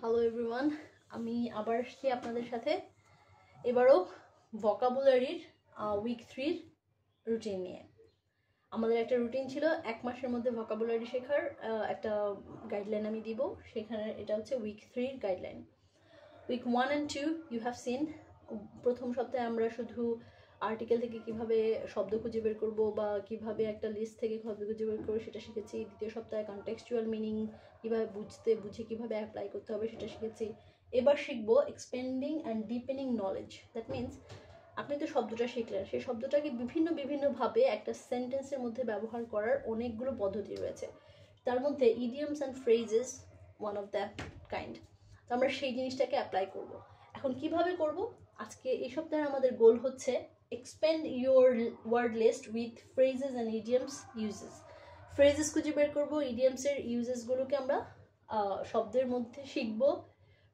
Hello everyone, আমি আবার আসছি আপনাদের সাথে এবারও ভোকাবুলারির উইক 3 রুটিন নিয়ে। আমাদের একটা রুটিন ছিল এক মাসের মধ্যে ভোকাবুলারি শেখার একটা গাইডলাইন আমি দিব। সেখানে এটা হচ্ছে week 3 guideline. Week 1 and 2 you have seen. প্রথম সপ্তাহে আমরা শুধু আর্টিকেল থেকে কিভাবে শব্দ খুঁজে বের করবো বা কিভাবে একটা লিস্ট থেকে শব্দ খুঁজে বের করবো সেটা শিখেছি। দ্বিতীয় সপ্তাহে কনটেক্সচুয়াল মিনিং কিভাবে বুঝে কিভাবে অ্যাপ্লাই করতে হবে সেটা শিখেছি। এবার শিখবো expanding and deepening knowledge. That means আপনি তো শব্দটা শিখলেন, সেই শব্দটাকে বিভিন্নভাবে একটা সেন্টেন্সের মধ্যে ব্যবহার করার অনেকগুলো পদ্ধতি রয়েছে। তার মধ্যে idioms and phrases one of that kind. তো আমরা সেই জিনিসটাকে অ্যাপ্লাই করব। এখন কিভাবে করব? আজকে এই সপ্তাহে আমাদের গোল হচ্ছে expand your word list with phrases and idioms uses. Phrases খুঁজে বের করবো, ইডিয়ামসের ইউজেসগুলোকে আমরা শব্দের মধ্যে শিখবো,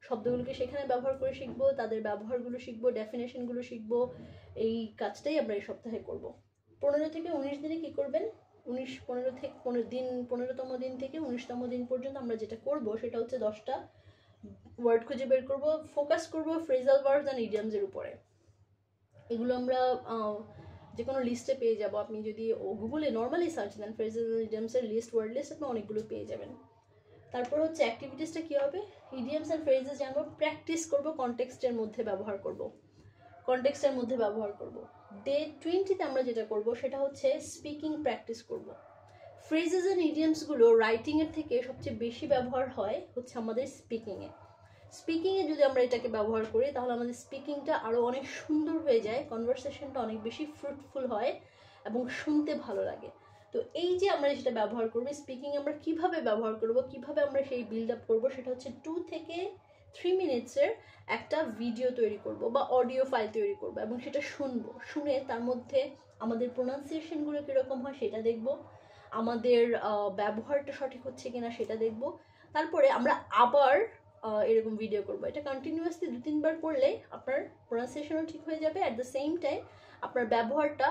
শব্দগুলোকে সেখানে ব্যবহার করে শিখবো, তাদের ব্যবহারগুলো শিখবো, ডেফিনেশনগুলো শিখবো। এই কাজটাই আমরা এই সপ্তাহে করব। 15 থেকে 19 দিনে কি করবেন? 15তম দিন থেকে 19তম দিন পর্যন্ত আমরা যেটা করব সেটা হচ্ছে 10টা ওয়ার্ড খুঁজে বের করব, ফোকাস করব ফ্রেজাল ওয়ার্ডস অ্যান্ড ইডিয়ামসের উপরে। এগুলো আমরা যে কোনো লিস্টে পেয়ে যাব। আপনি যদি গুগলে নর্মালি সার্চ দেন ফ্রেজেস অ্যান্ড ইডিয়ামসের লিস্ট, ওয়ার্ড লিস্ট, আপনি অনেকগুলো পেয়ে যাবেন। তারপর হচ্ছে অ্যাক্টিভিটিসটা কী হবে? ইডিয়ামস অ্যান্ড ফ্রেজেস জানবো, প্র্যাকটিস করব, কনটেক্সটের মধ্যে ব্যবহার করব। ডে 20তে আমরা যেটা করব সেটা হচ্ছে স্পিকিং প্র্যাকটিস করব। ফ্রেজেস অ্যান্ড ইডিয়ামসগুলো রাইটিংয়ের থেকে সবচেয়ে বেশি ব্যবহার হয় হচ্ছে আমাদের স্পিকিংয়ে যদি আমরা এটাকে ব্যবহার করি তাহলে আমাদের স্পিকিংটা আরও অনেক সুন্দর হয়ে যায়, কনভারসেশনটা অনেক বেশি ফ্রুটফুল হয় এবং শুনতে ভালো লাগে। তো এই যে আমরা যেটা ব্যবহার করবো, স্পিকিং আমরা কিভাবে ব্যবহার করব, কিভাবে আমরা সেই বিল্ড আপ করবো, সেটা হচ্ছে 2 থেকে 3 মিনিটসের একটা ভিডিও তৈরি করব বা অডিও ফাইল তৈরি করব এবং সেটা শুনে তার মধ্যে আমাদের প্রোনাউন্সিয়েশনগুলো কীরকম হয় সেটা দেখব, আমাদের ব্যবহারটা সঠিক হচ্ছে কিনা সেটা দেখব। তারপরে আমরা আবার এরকম ভিডিও করবো। এটা কন্টিনিউয়াসলি 2-3 বার করলে আপনার প্রোনাউন্সিয়েশনও ঠিক হয়ে যাবে, অ্যাট দ্য সেম টাইম আপনার ব্যবহারটা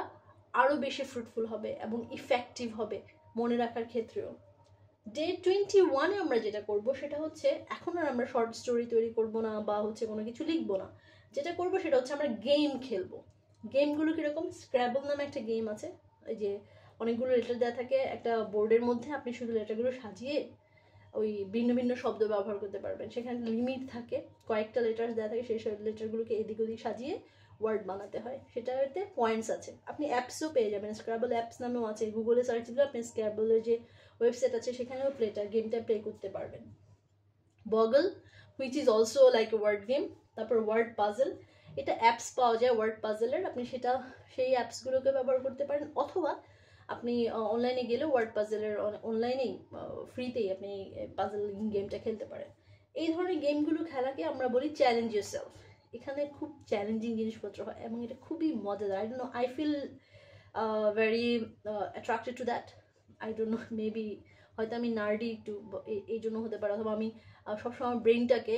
আরও বেশি ফ্রুটফুল হবে এবং ইফেক্টিভ হবে মনে রাখার ক্ষেত্রেও। ডে 21-এ আমরা যেটা করব সেটা হচ্ছে এখন আর আমরা শর্ট স্টোরি তৈরি করব না বা হচ্ছে কোনো কিছু লিখবো না। যেটা করব সেটা হচ্ছে আমরা গেম খেলবো। গেমগুলো কীরকম? স্ক্র্যাবল নামে একটা গেম আছে, এই যে অনেকগুলো লেটার দেওয়া থাকে একটা বোর্ডের মধ্যে, আপনি শুধু লেটারগুলো সাজিয়ে ওই ভিন্ন শব্দ ব্যবহার করতে পারবেন। সেখানে লিমিট থাকে, কয়েকটা লেটার দেওয়া থাকে, সেই সব লেটারগুলোকে এদিক ওদিক সাজিয়ে ওয়ার্ড বানাতে হয়। সেটাতে পয়েন্টস আছে। আপনি অ্যাপসও পেয়ে যাবেন, স্ক্র্যাবল অ্যাপস নামেও আছে। গুগলে সার্চ দিলে আপনি স্ক্র্যাবলের যে ওয়েবসাইট আছে সেখানেও গেমটা প্লে করতে পারবেন। Boggle, which is also like a word game. তারপর ওয়ার্ড পাজল, এটা অ্যাপস পাওয়া যায় ওয়ার্ড পাজলের, আপনি সেই অ্যাপসগুলোকে ব্যবহার করতে পারেন, অথবা আপনি অনলাইনে গেলে ওয়ার্ড পাজলের অনলাইনেই ফ্রিতেই আপনি পাজল গেমটা খেলতে পারেন। এই ধরনের গেমগুলো খেলাকে আমরা বলি চ্যালেঞ্জ ইয়োরসেলফ। এখানে খুব চ্যালেঞ্জিং জিনিসপত্র হয় এবং এটা খুবই মজাদার। I don't know, I feel very attracted to that. I don't know, maybe হয়তো আমি নার্ডি একটু, এই জন্য হতে পারে, অথবা আমি সবসময় ব্রেনটাকে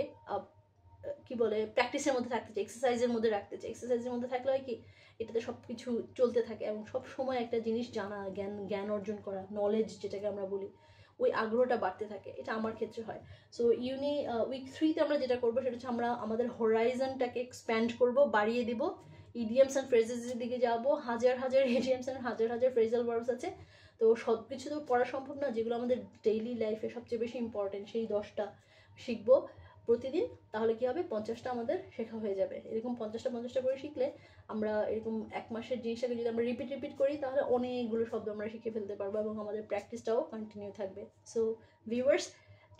কি বলে প্র্যাকটিসের মধ্যে রাখতে চাই, এক্সারসাইজের মধ্যে রাখতে চাই। এক্সারসাইজের মধ্যে থাকলে হয় কি, এটাতে সব কিছু চলতে থাকে এবং সব সময় একটা জিনিস জানা, জ্ঞান অর্জন করা, নলেজ যেটাকে আমরা বলি, ওই আগ্রহটা বাড়তে থাকে। এটা আমার ক্ষেত্রে হয়। সো উইক 3-তে আমরা যেটা করবো সেটা হচ্ছে আমরা আমাদের হোরাইজনটাকে এক্সপ্যান্ড করব, বাড়িয়ে দিব। ইডিয়ামস অ্যান্ড ফ্রেজেসের দিকে যাবো। হাজার ইডিয়ামস অ্যান্ড হাজার ফ্রেজাল ওয়ার্ডস আছে। তো সব কিছু তো পড়া সম্ভব না, যেগুলো আমাদের ডেইলি লাইফে সবচেয়ে বেশি ইম্পর্টেন্ট সেই 10টা শিখবো প্রতিদিন। তাহলে কি হবে, 50টা আমাদের শেখা হয়ে যাবে। এরকম 50টা করে শিখলে আমরা এরকম এক মাসের জিনিসটাকে যদি আমরা রিপিট করি তাহলে অনেকগুলো শব্দ আমরা শিখে ফেলতে পারবো এবং আমাদের প্র্যাকটিসটাও কন্টিনিউ থাকবে। So viewers,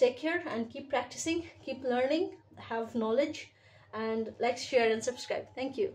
take care and keep practicing, keep learning, have knowledge, and like, share and subscribe. Thank you.